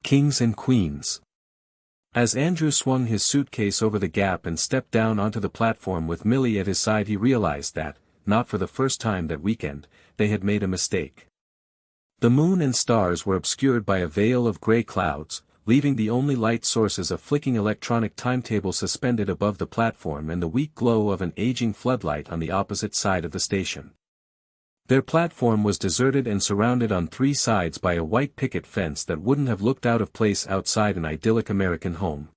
Kings and Queens. As Andrew swung his suitcase over the gap and stepped down onto the platform with Millie at his side, he realized that, not for the first time that weekend, they had made a mistake. The moon and stars were obscured by a veil of gray clouds, leaving the only light sources a flicking electronic timetable suspended above the platform and the weak glow of an aging floodlight on the opposite side of the station. Their platform was deserted and surrounded on three sides by a white picket fence that wouldn't have looked out of place outside an idyllic American home.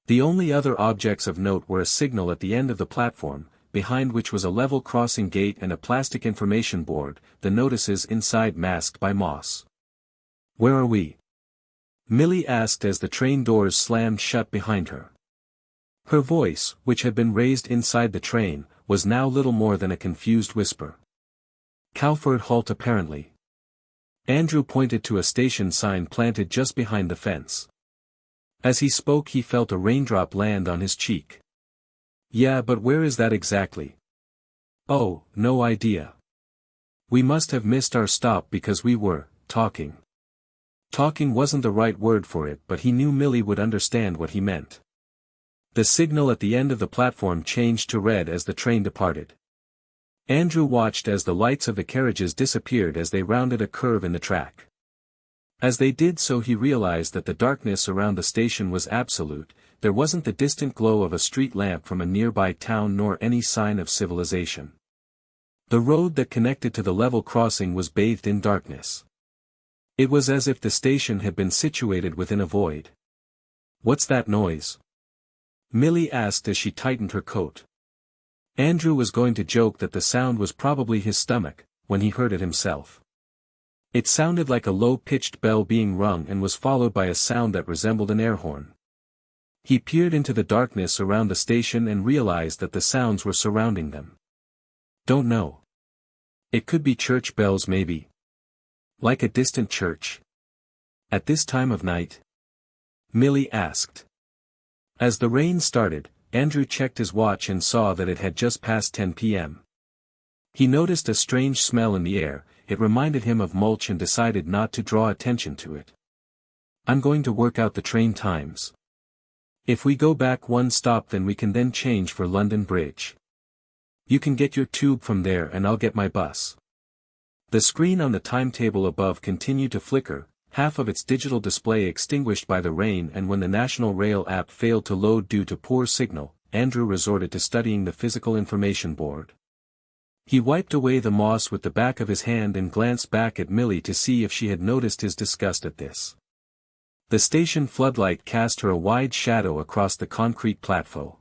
The only other objects of note were a signal at the end of the platform, behind which was a level crossing gate and a plastic information board, the notices inside masked by moss. "Where are we?" Millie asked as the train doors slammed shut behind her. Her voice, which had been raised inside the train, was now little more than a confused whisper. "Calford Halt apparently." Andrew pointed to a station sign planted just behind the fence. As he spoke he felt a raindrop land on his cheek. "Yeah, but where is that exactly?" "Oh, no idea. We must have missed our stop because we were talking." Talking wasn't the right word for it, but he knew Millie would understand what he meant. The signal at the end of the platform changed to red as the train departed. Andrew watched as the lights of the carriages disappeared as they rounded a curve in the track. As they did so he realized that the darkness around the station was absolute. There wasn't the distant glow of a street lamp from a nearby town nor any sign of civilization. The road that connected to the level crossing was bathed in darkness. It was as if the station had been situated within a void. "What's that noise?" Millie asked as she tightened her coat. Andrew was going to joke that the sound was probably his stomach, when he heard it himself. It sounded like a low-pitched bell being rung and was followed by a sound that resembled an air horn. He peered into the darkness around the station and realized that the sounds were surrounding them. "Don't know. It could be church bells maybe. Like a distant church. At this time of night?" Millie asked. As the rain started, Andrew checked his watch and saw that it had just passed 10 p.m. He noticed a strange smell in the air. It reminded him of mulch and decided not to draw attention to it. "I'm going to work out the train times. If we go back one stop then we can then change for London Bridge. You can get your tube from there and I'll get my bus." The screen on the timetable above continued to flicker, half of its digital display extinguished by the rain, and when the National Rail app failed to load due to poor signal, Andrew resorted to studying the physical information board. He wiped away the moss with the back of his hand and glanced back at Millie to see if she had noticed his disgust at this. The station floodlight cast her a wide shadow across the concrete platform.